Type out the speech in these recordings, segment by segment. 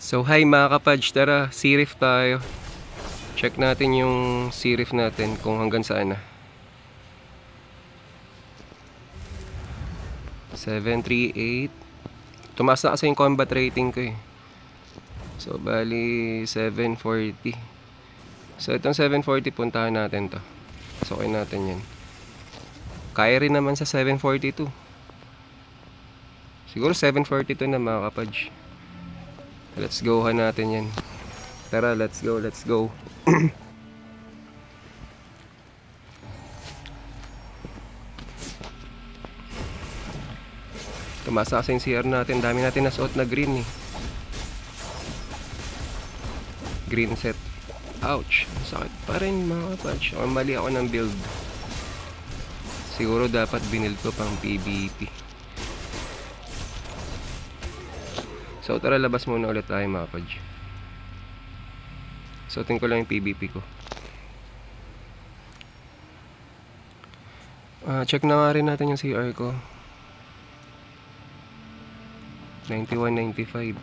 So hi mga kapadge, tara, C-Riff tayo. Check natin yung C-Riff natin kung hanggang saan na. 738. Tumaas na kasi yung combat rating ko eh. So bali 740. So itong 740 puntahan natin to. Pasukin natin yan. Kaya rin naman sa 742. Siguro 742 na mga kapadge. Let's go natin yan. Tara, let's go, let's go. Tumasa kasi yung CR natin. Dami natin nasuot na green eh. Green set. Ouch. Sakit pa rin mga kapadge. Mali ako ng build. Siguro dapat binild ko pang PvP. So tara, labas muna ulit tayo mga kapadge. Suotin ko lang yung PvP ko. Check na nga rin natin yung CR ko. 91, 95.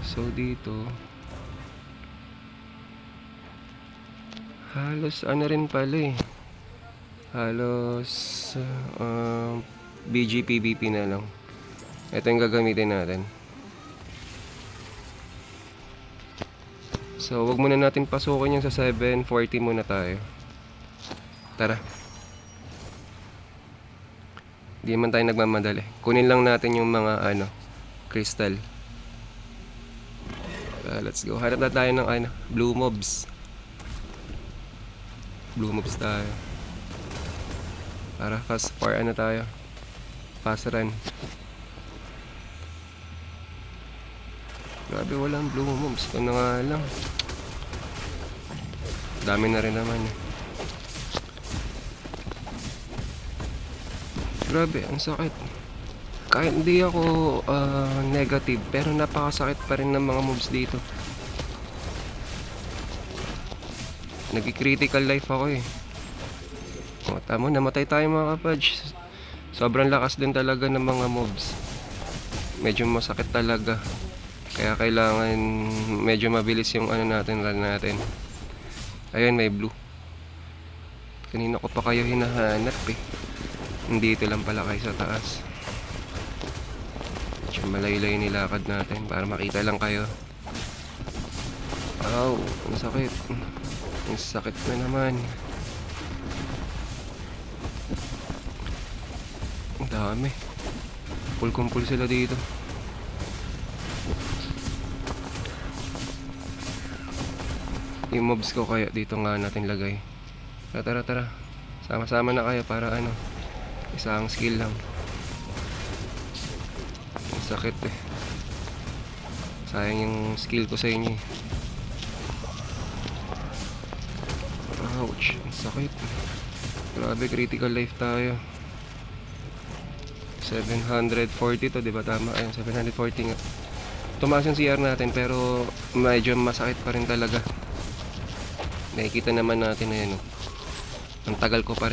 So dito halos ano rin pala eh. Halos BG PvP na lang. Ito yung gagamitin natin. So wag muna natin pasukin yung sa 740 muna tayo. Tara. Di man tayo nagmamadali. Kunin lang natin yung mga crystal. Let's go. Hanap na tayo ng blue mobs. Blue mobs tayo. Para fast tayo. Fast run. Grabe, walang blue mobs. Ito na nga lang. Dami na rin naman eh. Grabe, ang sakit. Kahit hindi ako negative, pero napakasakit pa rin ng mga moves dito. Nag-critical life ako eh. O, tama, namatay tayo mga kapadge. Sobrang lakas din talaga ng mga moves. Medyo masakit talaga. Kaya kailangan medyo mabilis yung run natin. Ayun, may blue. Kanina ko pa kayo hinahanap eh. Dito lang pala kayo sa taas. Medyo malaylay nilakad natin para makita lang kayo. Ow, ang sakit. Ang sakit na naman. Ang dami. Kumpul sila dito. Yung mobs ko kaya dito nga natin lagay. Tara. Sama-sama na kayo para isang skill lang. Ang sakit eh. Sayang yung skill ko sa inyo eh. Ouch, ang sakit. Grabe, critical life tayo. 740 to, diba tama? Ayun, 740 nga. Tumaas yung CR natin pero medyo masakit pa rin talaga. Nakikita naman natin na yun. Ang tagal pa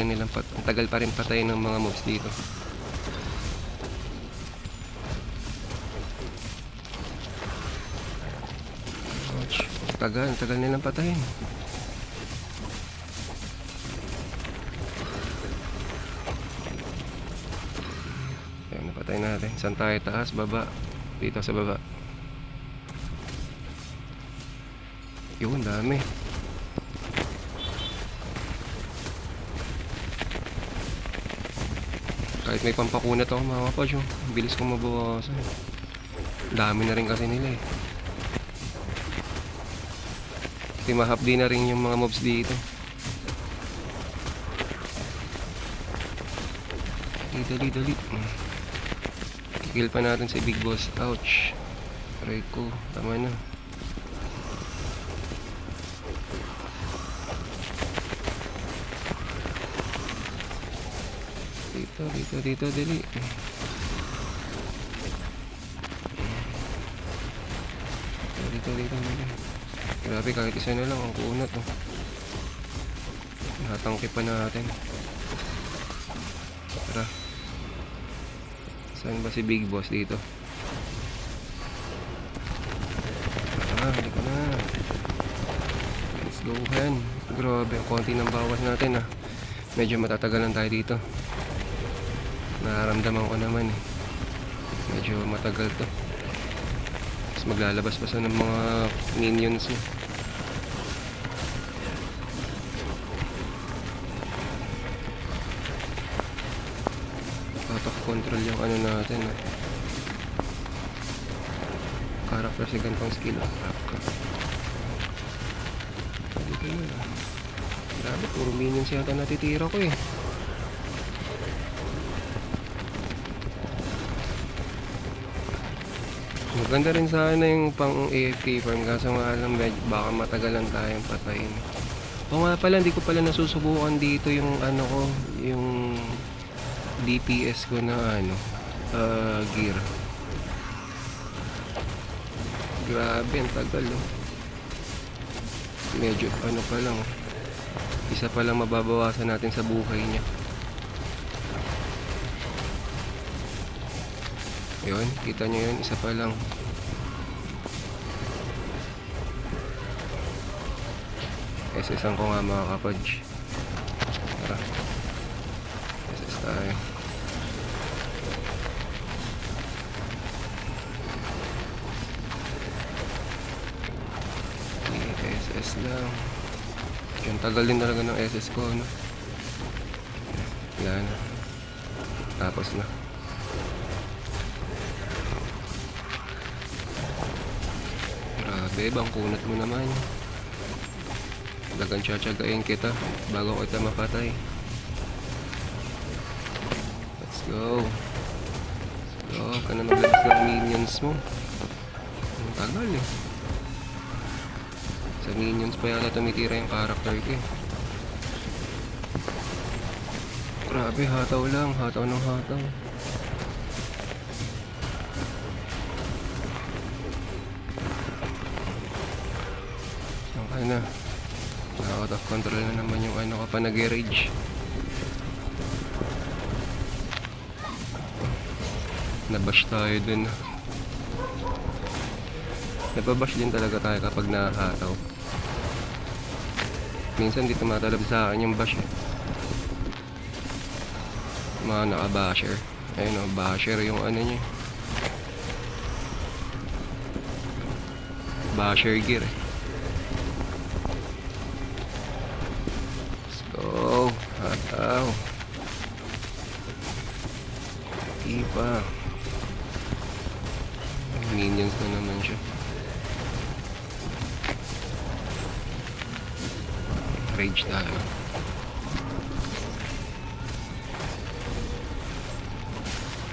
rin patay ng mga mobs dito. Ouch, tagal nilang patayin. Ayan, napatay natin. Saan tayo? Taas, baba. Dito sa baba. Yun, dami. Kahit may pampakunat ako mga kapadge, bilis kong mabawasan. Dami na rin kasi nila eh. Kasi mahapdi na rin yung mga mobs dito. Dali. Kill pa natin si Big Boss. Ouch. Aray ko, tama na. Dito, dali. Dito. Grabe, kahit isa na lang ang kunat oh. Natangke pa natin. Tara. Saan ba si Big Boss dito? Ayan, grabe, konti ng bawas natin ah. Medyo matatagalan tayo dito. Nararamdaman ko naman eh. Medyo matagal to. Tapos maglalabas pa sa ng mga minions niya. Out of control yung ano natin ah. Character si gantong skill ah. Dito na ah. Grabe, puro minions yata natitira ko eh. Maganda rin sana yung pang AFK farm, kaso nga lang baka matagalan tayong patayin. O nga pala, hindi ko pala nasusubukan dito yung ano ko, yung DPS ko na ano, gear. Grabe, ang tagal oh. Medyo ano pa lang, isa pa lang mababawasan natin sa buhay niya. Yun, kita nyo yun, isa pa lang. SS-an ko nga mga kapodge. Tara, SS tayo. SS lang. Yung tagal din talaga ng SS ko, no? Yan. Tapos na. Grabe, bang kunat mo naman. Dagan tsatsagain kita bago kita mapatay. Let's go. Let's go. Ka na maglabas ng minions mo. Ang tagal eh. Sa minions pa yata tumitira yung character ko eh. Grabe, hataw lang. Hataw ng hataw. Okay na. Out of control na naman yung ano kapag nag-rage. Nabash tayo dun. Nababash din talaga tayo kapag nakahataw. Minsan di tumatalab sa akin yung bash eh. Mga naka-basher. Ayun o, basher yung ano niya. Basher gear eh. Oh, hataw. Ipa. Minions na naman siya. Rage tayo.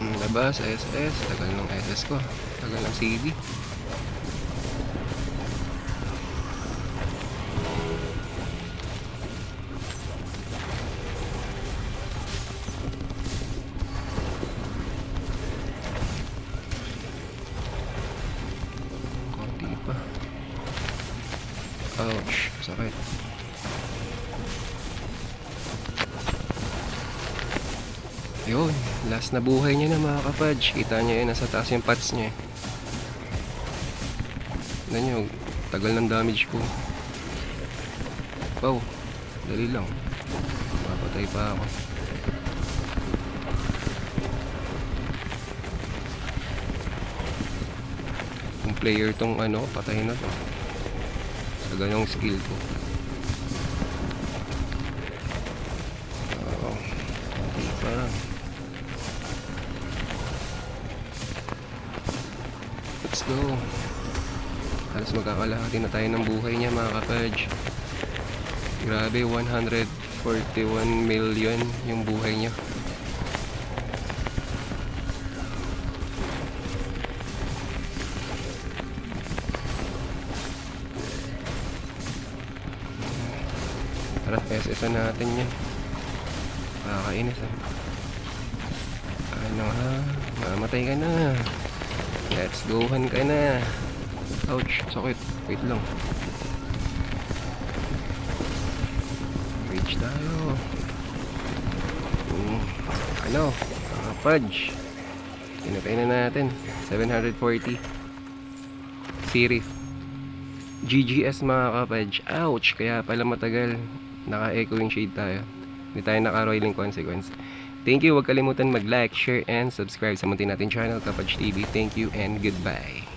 Labas, SS. Tagal ng SS ko. Tagal ng CD. Ouch, sakit. Yun, last na buhay niya na mga kapadge. Kita niyo yun, nasa taas yung pots niya. Tignan niyo, tagal ng damage ko. Wow, dali lang. Mapatay pa ako. Kung player tong ano, patay na to. Sa ganong skill ko. Hindi pa. Let's go. Halos magkakalahati na tayo ng buhay niya mga kapadge. Grabe, 141 million yung buhay niya. Tara, SS natin yan. Kakainis ah. Ano ha? Mamatay ka na. Let's gohan ka na. Ouch, sakit. Wait lang. Rage tayo. Ano? Fudge. Pinatay na natin. 740. Sirif. GGS mga kapage. Ouch! Kaya pala matagal. Naka-echoing shade tayo. Hindi tayo naka-roiling consequence. Thank you. Huwag kalimutan mag-like, share, and subscribe sa muntin natin channel, Kapage TV. Thank you and goodbye.